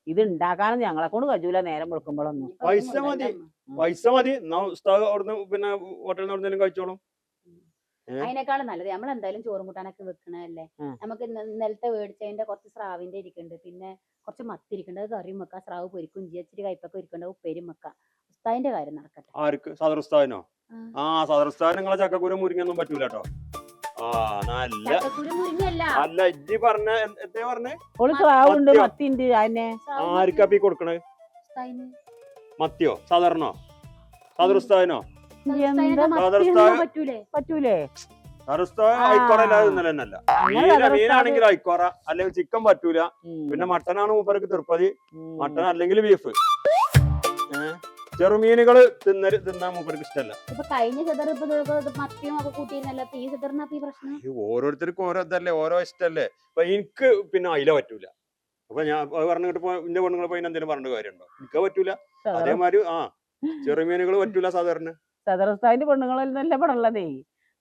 ഇത് ഉണ്ടാക്കാനും ഞങ്ങളെ കൊണ്ട് കഴിയൂല നേരം വെളുക്കുമ്പോഴൊന്നും. പൈസ മതി എന്നാ ഉസ്താദ് അവിടുന്ന് പിന്നെ ഹോട്ടലിൽ നിന്ന് എവിടുന്നേലും കഴിച്ചോളും. അതിനേക്കാളും നല്ലത് നമ്മൾ എന്തായാലും ചോറും കൂട്ടാനൊക്കെ വെക്കണല്ലേ. നമുക്ക് ഇന്നലത്തെ മേടിച്ചതിന്റെ കുറച്ച് സ്രാവിന്റെ ഇരിക്കുന്നുണ്ട്, പിന്നെ കുറച്ച് മത്തി ഇരിക്കുന്നുണ്ട്. അത് കറിയും വെക്കാം, സ്രാവ് പൊരിക്കും ചെയ്യാം, ഇച്ചിരി കയ്പൊക്കെ ഇരിക്കണ്ട, ഉപ്പേരും വെക്കാം. ഉസ്താദിന്റെ കാര്യം നടക്കട്ടെ. ആർക്ക്? സദർ ഉസ്താദിനോ? സദർ ഉസ്താദിന് നിങ്ങളെ ചക്കക്കുരു മുരിങ്ങൊന്നും പറ്റൂല കേട്ടോ. അല്ല ഇജ്ജി പറഞ്ഞ എന്താ പറഞ്ഞേ? സ്രാവുണ്ട്, മത്തി ഉണ്ട്. അതിനെ ആർക്കാപ്പി കൊടുക്കണേ? മത്തിയോ സദറിനോ? സദർ ഉസ്താദിനോ? പറ്റൂലേ? മീനാണെങ്കിൽ അയക്കോറ, അല്ലെങ്കിൽ ചിക്കൻ പറ്റൂല. പിന്നെ മട്ടനാണ് മൂപ്പർക്ക് തിരുപ്പതി, മട്ടൻ അല്ലെങ്കിൽ ബീഫ്. ചെറുമീനുകള് തിന്നാൻ മൂപ്പർക്ക് ഇഷ്ടമല്ല. ഓരോരുത്തർക്കും ഓരോ ഇതല്ലേ, ഓരോ ഇഷ്ടല്ലേ. അപ്പൊ എനിക്ക് പിന്നെ അയില പറ്റൂല. അപ്പൊ ഞാൻ പറഞ്ഞിട്ട് എന്റെ പെണ്ണുങ്ങളെ പോയി എന്തെങ്കിലും പറഞ്ഞ കാര്യമുണ്ടോ? എനിക്ക് പറ്റൂല. അതേമാതിരി ചെറുമീനുകൾ പറ്റൂല. സാധാരണ സദർ ഉസ്താദിന്റെ പെണ്ണുങ്ങളല്ല ഇവിടെ ഉള്ളതേ.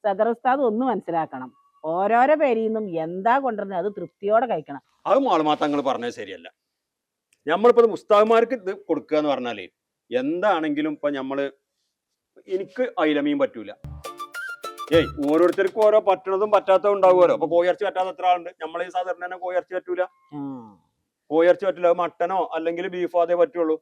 സദർ ഉസ്താദ് ഒന്ന് മനസ്സിലാക്കണം, ഓരോരോ പേരിൽ നിന്നും എന്താ കൊണ്ടുവരുന്നത് അത് തൃപ്തിയോടെ കഴിക്കണം. അത് മാളുമാത്തങ്ങൾ പറഞ്ഞത് ശരിയല്ല. നമ്മളിപ്പോ ഉസ്താദ്മാർക്ക് ഇത് കൊടുക്കുക എന്ന് പറഞ്ഞാലേ എന്താണെങ്കിലും ഇപ്പൊ എനിക്ക് അയിലമീൻ പറ്റൂല. ഓരോരുത്തർക്കും ഓരോ പറ്റണതും പറ്റാത്തതും ഉണ്ടാവുമല്ലോ. അപ്പൊ കോയിറച്ചി പറ്റാത്ത എത്ര ആളുണ്ട്? നമ്മളെ ഈ സാധാരണ തന്നെ കോയിറച്ചി പറ്റൂല. കോയിറച്ചി പറ്റില്ല, മട്ടനോ അല്ലെങ്കിൽ ബീഫോ അതേ പറ്റുള്ളൂ.